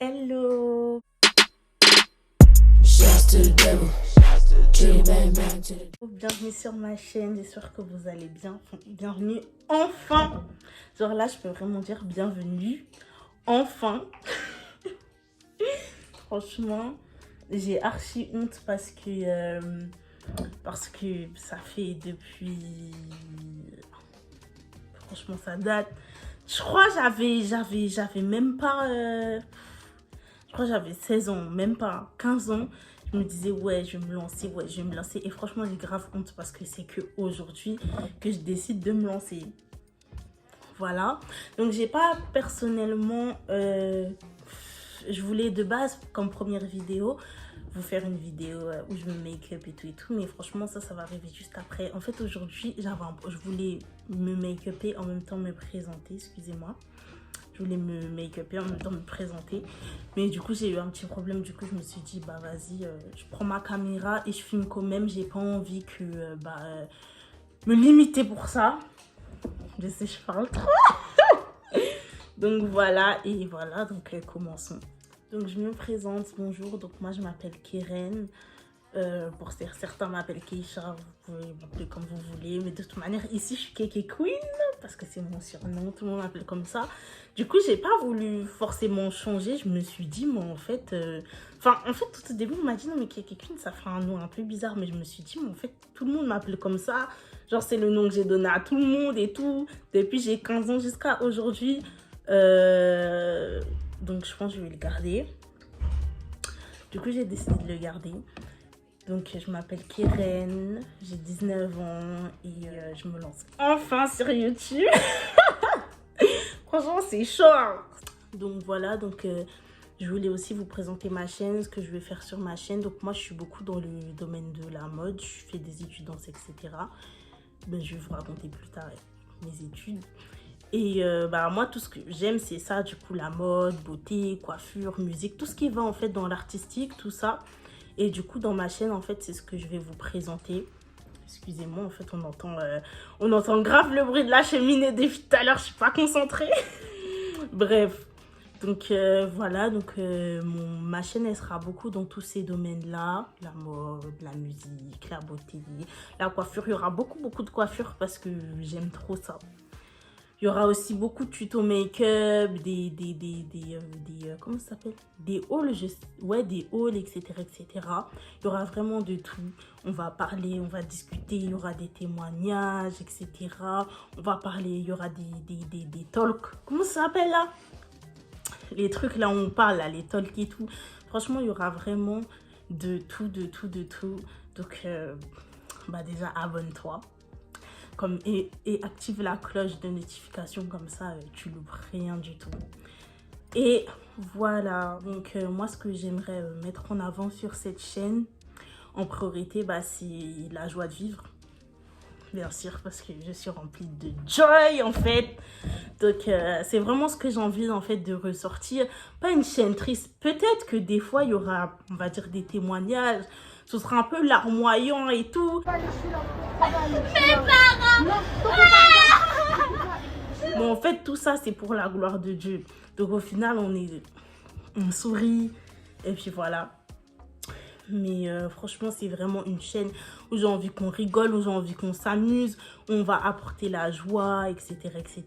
Hello. Bienvenue sur ma chaîne, j'espère que vous allez bien. Bienvenue enfin. Genre là, je peux vraiment dire bienvenue enfin. Franchement, j'ai archi honte parce que ça fait depuis... Franchement, ça date. Je crois que j'avais même pas... Je crois que j'avais 16 ans, même pas 15 ans. Je me disais, ouais, je vais me lancer, ouais, je vais me lancer. Et franchement, j'ai grave honte parce que c'est qu'aujourd'hui que je décide de me lancer. Voilà. Donc, j'ai pas personnellement... je voulais de base, comme première vidéo, vous faire une vidéo où je me make-up et tout. Mais franchement, ça va arriver juste après. En fait, aujourd'hui, je voulais me make-upper en même temps me présenter, excusez-moi. Je voulais me make-upper en même temps me présenter. Mais du coup, j'ai eu un petit problème. Du coup, je me suis dit, bah vas-y, je prends ma caméra et je filme quand même. J'ai pas envie que, me limiter pour ça. Je sais, je parle trop. Donc voilà, et voilà, donc commençons. Donc je me présente, bonjour, donc moi je m'appelle Keren. Pour certains m'appellent Keisha, vous pouvez m'appeler comme vous voulez, mais de toute manière ici je suis Keke Queen parce que c'est mon surnom, tout le monde m'appelle comme ça. Du coup j'ai pas voulu forcément changer, je me suis dit mais en fait, tout au début on m'a dit non mais Keke Queen ça fait un nom un peu bizarre, mais je me suis dit mais en fait tout le monde m'appelle comme ça, genre c'est le nom que j'ai donné à tout le monde et tout, depuis j'ai 15 ans jusqu'à aujourd'hui. Donc je pense que je vais le garder. Du coup j'ai décidé de le garder. Donc je m'appelle Keren, j'ai 19 ans et je me lance enfin sur YouTube. Franchement c'est chaud hein. Donc voilà, donc je voulais aussi vous présenter ma chaîne, ce que je vais faire sur ma chaîne. Donc moi je suis beaucoup dans le domaine de la mode, je fais des études dans etc. Ben, je vais vous raconter plus tard mes études. Et moi tout ce que j'aime c'est ça, du coup la mode, beauté, coiffure, musique, tout ce qui va en fait dans l'artistique, tout ça. Et du coup dans ma chaîne en fait c'est ce que je vais vous présenter. Excusez-moi, en fait on entend grave le bruit de la cheminée depuis tout à l'heure, je suis pas concentrée. Bref, donc voilà, donc ma chaîne elle sera beaucoup dans tous ces domaines là, la mode, la musique, la beauté, la coiffure. Il y aura beaucoup de coiffure parce que j'aime trop ça. Il y aura aussi beaucoup de tutos make-up, comment ça s'appelle? Des hauls, des hauls, etc., etc. Il y aura vraiment de tout. On va parler, on va discuter, il y aura des témoignages, etc. On va parler, il y aura des talks. Comment ça s'appelle là? Les trucs là où on parle, là, les talks et tout. Franchement, il y aura vraiment de tout. Donc, déjà, abonne-toi. Et active la cloche de notification, comme ça tu loupes rien du tout. Et voilà, donc moi ce que j'aimerais mettre en avant sur cette chaîne en priorité, c'est la joie de vivre, bien sûr, parce que je suis remplie de joy en fait. Donc c'est vraiment ce que j'ai envie en fait de ressortir. Pas une chaîne triste, peut-être que des fois il y aura, on va dire, des témoignages, ce sera un peu larmoyant et tout. Mes parents! Bon, en fait, tout ça, c'est pour la gloire de Dieu. Donc, au final, on sourit. Et puis, voilà. Mais franchement, c'est vraiment une chaîne où j'ai envie qu'on rigole, où j'ai envie qu'on s'amuse. On va apporter la joie, etc., etc.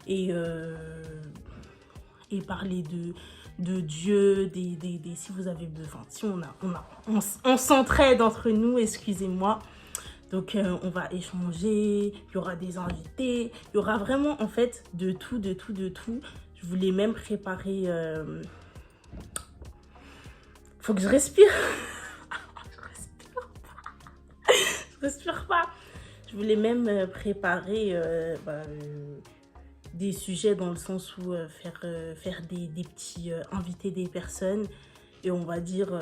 Et parler de Dieu, si vous avez besoin. Si on s'entraide entre nous, excusez-moi. Donc on va échanger, il y aura des invités, il y aura vraiment en fait de tout. Je voulais même préparer... Faut que je respire. Je respire pas. Je voulais même préparer des sujets dans le sens où faire des petits... inviter des personnes et on va dire...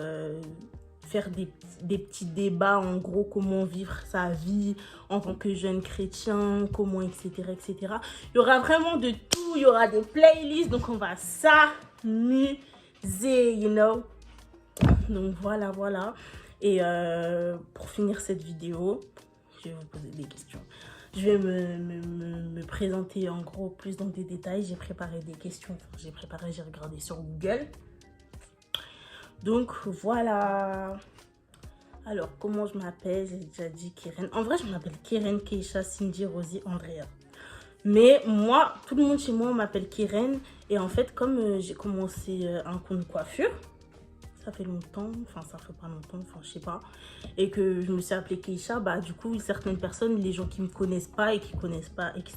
faire des petits débats, en gros, comment vivre sa vie en tant que jeune chrétien, comment, etc., etc. Il y aura vraiment de tout, il y aura des playlists, donc on va s'amuser, you know. Donc voilà. Et pour finir cette vidéo, je vais vous poser des questions. Je vais me présenter en gros plus dans des détails. J'ai préparé des questions. Enfin, j'ai regardé sur Google. Donc voilà. Alors, comment je m'appelle? J'ai déjà dit Keren. En vrai, je m'appelle Keren, Keisha, Cindy, Rosie, Andrea. Mais moi, tout le monde chez moi m'appelle Keren. Et en fait, comme j'ai commencé un compte de coiffure, ça fait longtemps, enfin ça fait pas longtemps, enfin je sais pas, et que je me suis appelée Keisha, bah du coup certaines personnes, les gens qui me connaissent pas et qui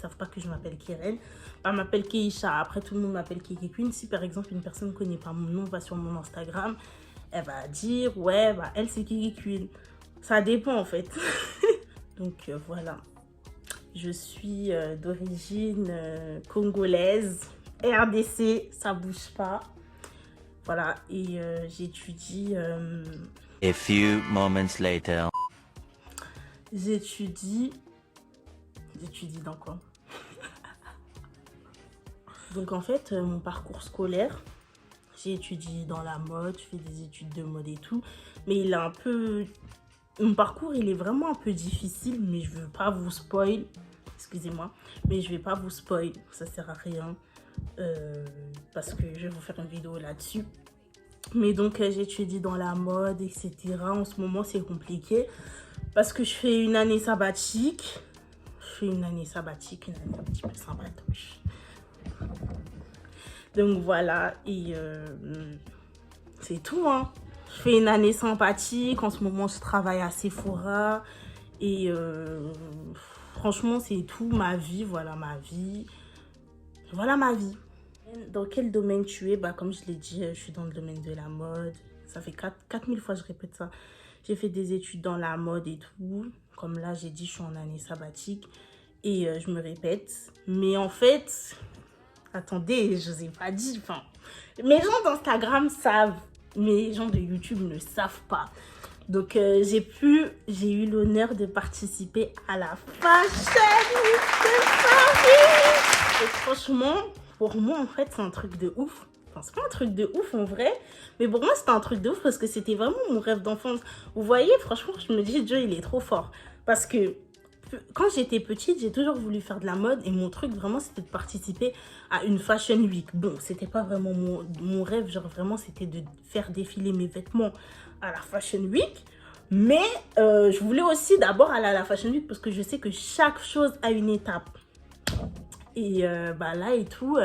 savent pas que je m'appelle Keren, bah m'appellent Keisha. Après tout le monde m'appelle Kiki Queen. Si par exemple une personne connaît pas mon nom, va sur mon Instagram, elle va dire ouais bah elle c'est Kiki Queen. Ça dépend en fait. Donc voilà. Je suis d'origine congolaise, RDC, ça bouge pas. Voilà, et j'étudie... A few moments later. J'étudie dans quoi? Donc en fait, mon parcours scolaire, j'ai étudié dans la mode, je fais des études de mode et tout. Mais il est un peu... Mon parcours, il est vraiment un peu difficile, mais je veux pas vous spoil. Excusez-moi, mais je vais pas vous spoil, ça sert à rien. Parce que je vais vous faire une vidéo là-dessus. Mais donc j'étudie dans la mode, etc. En ce moment c'est compliqué parce que je fais une année sabbatique. Une année un petit peu sympatoche. Donc voilà, et c'est tout hein. Je fais une année sympathique, en ce moment je travaille à Sephora. Et franchement c'est tout, ma vie, voilà ma vie. Voilà ma vie. Dans quel domaine tu es? Bah, comme je l'ai dit, je suis dans le domaine de la mode. Ça fait 4000 fois que je répète ça. J'ai fait des études dans la mode et tout. Comme là, j'ai dit, je suis en année sabbatique. Et je me répète. Mais en fait, attendez, je ne vous ai pas dit. Enfin, mes gens d'Instagram savent. Mes gens de YouTube ne savent pas. Donc, j'ai eu l'honneur de participer à la Fashion Week de Paris. Et franchement... Pour moi, en fait, c'est un truc de ouf. Enfin, c'est pas un truc de ouf en vrai. Mais pour moi, c'était un truc de ouf parce que c'était vraiment mon rêve d'enfance. Vous voyez, franchement, je me dis, Joe, il est trop fort. Parce que quand j'étais petite, j'ai toujours voulu faire de la mode. Et mon truc, vraiment, c'était de participer à une Fashion Week. Bon, c'était pas vraiment mon rêve. Genre, vraiment, c'était de faire défiler mes vêtements à la Fashion Week. Mais je voulais aussi d'abord aller à la Fashion Week parce que je sais que chaque chose a une étape. Et bah là et tout,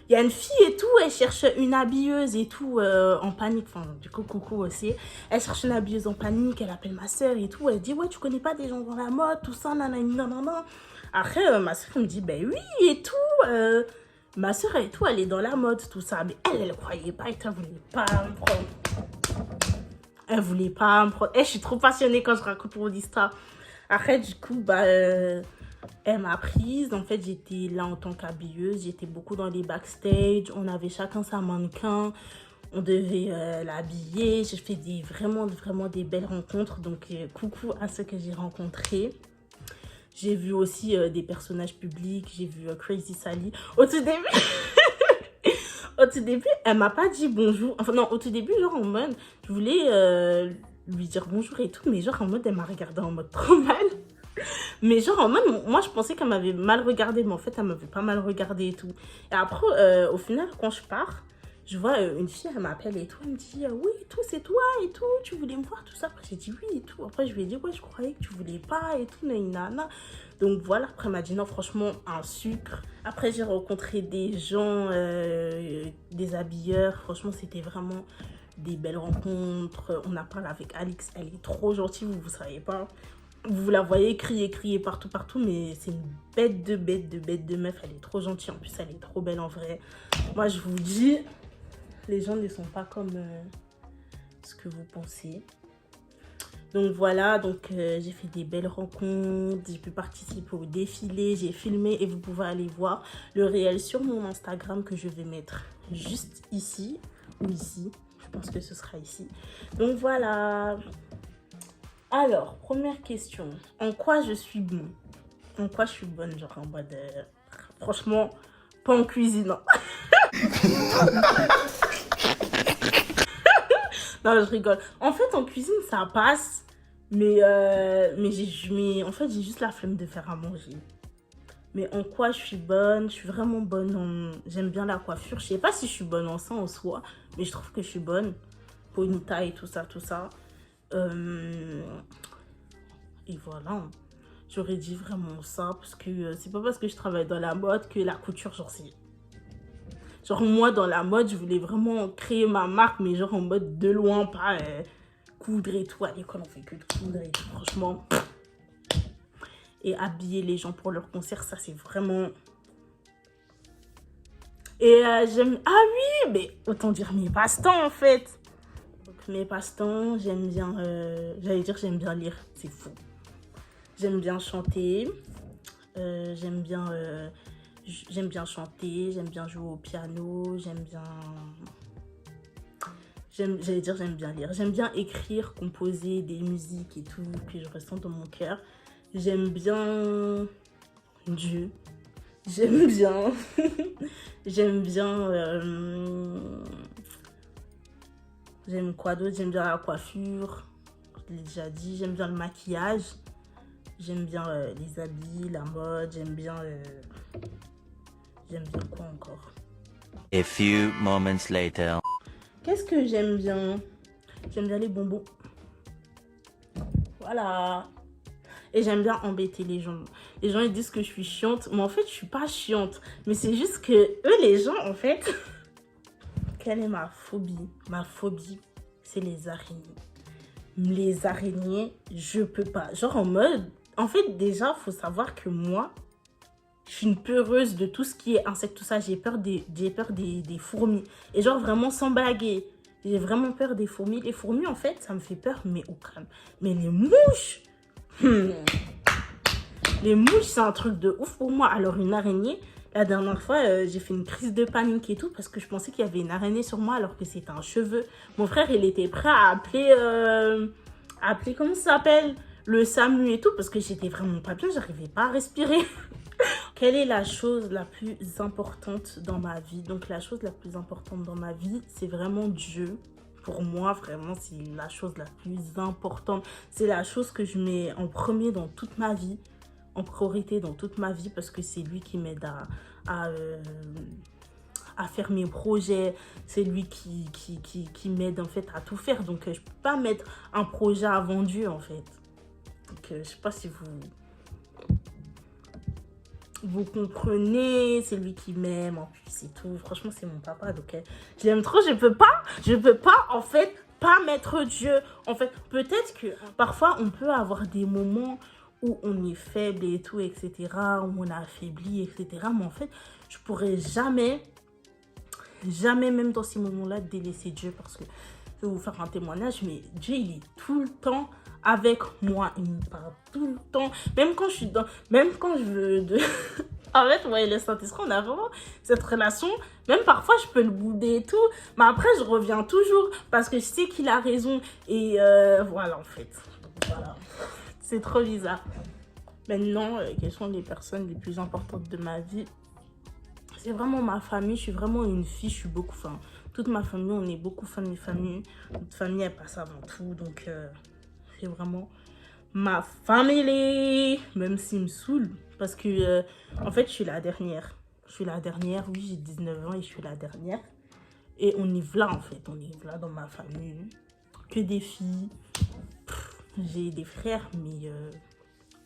y a une fille et tout, elle cherche une habilleuse et tout en panique. Enfin, du coup, coucou aussi. Elle cherche une habilleuse en panique, elle appelle ma soeur et tout. Elle dit, ouais, tu connais pas des gens dans la mode, tout ça, nanana. Après, ma soeur me dit, ben oui et tout. Ma soeur et tout, elle est dans la mode, tout ça. Mais elle croyait pas et elle voulait pas me prendre. Elle voulait pas me prendre. Je suis trop passionnée quand je raconte mon histoire. Après, du coup, bah... elle m'a prise, en fait j'étais là en tant qu'habilleuse, j'étais beaucoup dans les backstage, on avait chacun sa mannequin, on devait l'habiller, j'ai fait vraiment des belles rencontres, donc coucou à ceux que j'ai rencontrés. J'ai vu aussi des personnages publics, j'ai vu Crazy Sally. Au tout début, elle m'a pas dit bonjour, enfin non, au tout début, genre en mode, je voulais lui dire bonjour et tout, mais genre en mode, elle m'a regardé en mode trop mal. Mais genre en mode, moi je pensais qu'elle m'avait mal regardé, mais en fait elle m'avait pas mal regardé et tout. Et après, au final, quand je pars, je vois une fille, elle m'appelle et tout, elle me dit oui et tout, c'est toi et tout, tu voulais me voir, tout ça. Après j'ai dit oui et tout. Après je lui ai dit ouais, je croyais que tu voulais pas et tout, nanana. Donc voilà, après elle m'a dit non, franchement, un sucre. Après j'ai rencontré des gens, des habilleurs, franchement c'était vraiment des belles rencontres. On a parlé avec Alix, elle est trop gentille, vous savez pas. Vous la voyez crier partout, mais c'est une bête de meuf. Elle est trop gentille. En plus, elle est trop belle en vrai. Moi, je vous dis, les gens ne sont pas comme ce que vous pensez. Donc voilà, j'ai fait des belles rencontres. J'ai pu participer au défilé. J'ai filmé et vous pouvez aller voir le réel sur mon Instagram que je vais mettre juste ici ou ici. Je pense que ce sera ici. Donc voilà. Alors, première question. En quoi je suis bonne? En quoi je suis bonne? Genre en mode... franchement, pas en cuisine. Non. Non, je rigole. En fait, en cuisine, ça passe. Mais en fait, j'ai juste la flemme de faire à manger. Mais en quoi je suis bonne? Je suis vraiment bonne en... J'aime bien la coiffure. Je sais pas si je suis bonne en ça en soi, mais je trouve que je suis bonne. Ponyta et tout ça, tout ça. Et voilà. J'aurais dit vraiment ça, parce que c'est pas parce que je travaille dans la mode que la couture, genre c'est... Genre moi, dans la mode, je voulais vraiment créer ma marque, mais genre en mode de loin, pas coudre et tout. À l'école, on fait que de coudre et tout, franchement. Et habiller les gens pour leur concert, ça c'est vraiment... Et j'aime... Ah oui, mais autant dire mes passe-temps en fait. Donc mes passe-temps, j'aime bien... J'allais dire j'aime bien lire, c'est fou. J'aime bien chanter. J'aime bien chanter, j'aime bien jouer au piano, j'allais dire j'aime bien lire. J'aime bien écrire, composer des musiques et tout que je ressens dans mon cœur. J'aime bien Dieu. J'aime bien. J'aime bien. J'aime quoi d'autre? J'aime bien la coiffure. Je l'ai déjà dit. J'aime bien le maquillage. J'aime bien les habits, la mode. J'aime bien quoi encore? A few moments later. Qu'est-ce que j'aime bien? J'aime bien les bonbons. Voilà. Et j'aime bien embêter les gens. Les gens, ils disent que je suis chiante. Mais en fait, je suis pas chiante. Mais c'est juste que eux, les gens, en fait... Quelle est ma phobie? Ma phobie, c'est les araignées. Les araignées, je peux pas. Genre en mode... En fait, déjà, faut savoir que moi, je suis une peureuse de tout ce qui est insectes, tout ça. J'ai peur des fourmis. Et genre, vraiment, sans blaguer. J'ai vraiment peur des fourmis. Les fourmis, en fait, ça me fait peur, mais au crâne. Mais les mouches... Les mouches, c'est un truc de ouf pour moi. Alors, une araignée, la dernière fois, j'ai fait une crise de panique et tout parce que je pensais qu'il y avait une araignée sur moi alors que c'était un cheveu. Mon frère, il était prêt à appeler comment ça s'appelle? Le SAMU et tout parce que j'étais vraiment pas bien, j'arrivais pas à respirer. Quelle est la chose la plus importante dans ma vie? Donc, la chose la plus importante dans ma vie, c'est vraiment Dieu. Pour moi, vraiment, c'est la chose la plus importante. C'est la chose que je mets en premier dans toute ma vie, en priorité dans toute ma vie, parce que c'est lui qui m'aide à faire mes projets. C'est lui qui m'aide, en fait, à tout faire. Donc, je peux pas mettre un projet avant Dieu, en fait. Donc, je sais pas si vous comprenez, c'est lui qui m'aime, en plus c'est tout. Franchement, c'est mon papa, donc je l'aime trop. Je peux pas, en fait, pas mettre Dieu. En fait, peut-être que parfois, on peut avoir des moments où on est faible et tout, etc., où on est affaibli, etc. Mais en fait, je pourrais jamais, même dans ces moments-là, délaisser Dieu parce que je vais vous faire un témoignage, mais Dieu, il est tout le temps avec moi, il me parle tout le temps, même quand je veux en fait, ouais, le Saint-Esprit, on a vraiment cette relation, même parfois je peux le bouder et tout, mais après je reviens toujours, parce que je sais qu'il a raison, et voilà, en fait, donc, voilà, c'est trop bizarre. Maintenant, quelles sont les personnes les plus importantes de ma vie? C'est vraiment ma famille, je suis vraiment une fille, je suis beaucoup, enfin, toute ma famille, on est beaucoup famille, notre famille, elle passe avant tout, donc... c'est vraiment ma famille, même s'il me saoule, parce que en fait, je suis la dernière. Oui, j'ai 19 ans et je suis la dernière. Et on est là, en fait, on est là dans ma famille. Que des filles. J'ai des frères, mais ils ne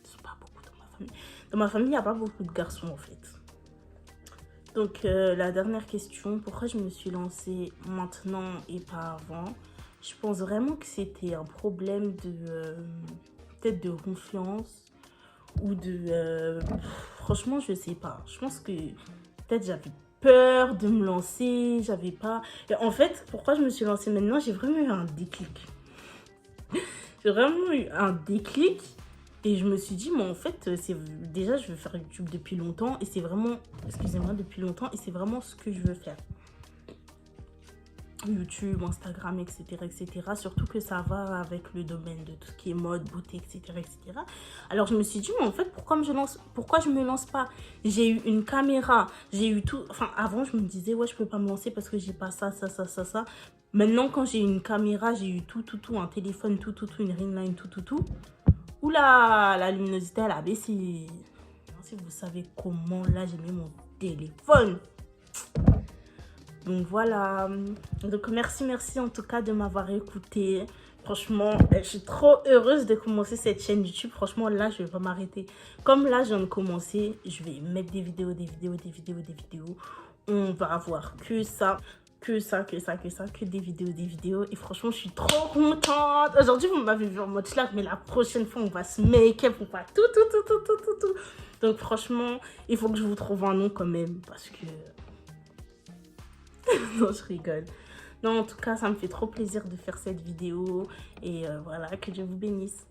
sont pas beaucoup dans ma famille. Dans ma famille, il n'y a pas beaucoup de garçons, en fait. Donc, la dernière question, pourquoi je me suis lancée maintenant et pas avant? Je pense vraiment que c'était un problème de peut-être de confiance ou de... franchement, je sais pas. Je pense que peut-être j'avais peur de me lancer, j'avais pas... Et en fait, pourquoi je me suis lancée maintenant? J'ai vraiment eu un déclic. J'ai vraiment eu un déclic et je me suis dit, mais en fait, déjà, je veux faire YouTube depuis longtemps et c'est vraiment... Excusez-moi, depuis longtemps et c'est vraiment ce que je veux faire. sur YouTube, Instagram, etc., etc. Surtout que ça va avec le domaine de tout ce qui est mode, beauté, etc., etc. Alors je me suis dit, mais en fait, pourquoi je me lance pas? J'ai eu une caméra, j'ai eu tout. Enfin, avant, je me disais, ouais, je peux pas me lancer parce que j'ai pas ça, ça, ça, ça, ça. Maintenant, quand j'ai une caméra, j'ai eu tout, un téléphone, une ring light, tout. Oula, la luminosité, elle a baissé. Si vous savez comment, là, j'ai mis mon téléphone. Donc voilà. Donc merci en tout cas de m'avoir écouté. Franchement, je suis trop heureuse de commencer cette chaîne YouTube. Franchement, là, je vais pas m'arrêter. Comme là, je viens de commencer, je vais mettre des vidéos. On va avoir que ça. Que des vidéos. Et franchement, je suis trop contente. Aujourd'hui, vous m'avez vu en mode schlag, mais la prochaine fois, on va se make-up, on va tout. Donc franchement, il faut que je vous trouve un nom quand même, parce que... Non, je rigole. Non, en tout cas, ça me fait trop plaisir de faire cette vidéo. Et voilà, que Dieu vous bénisse.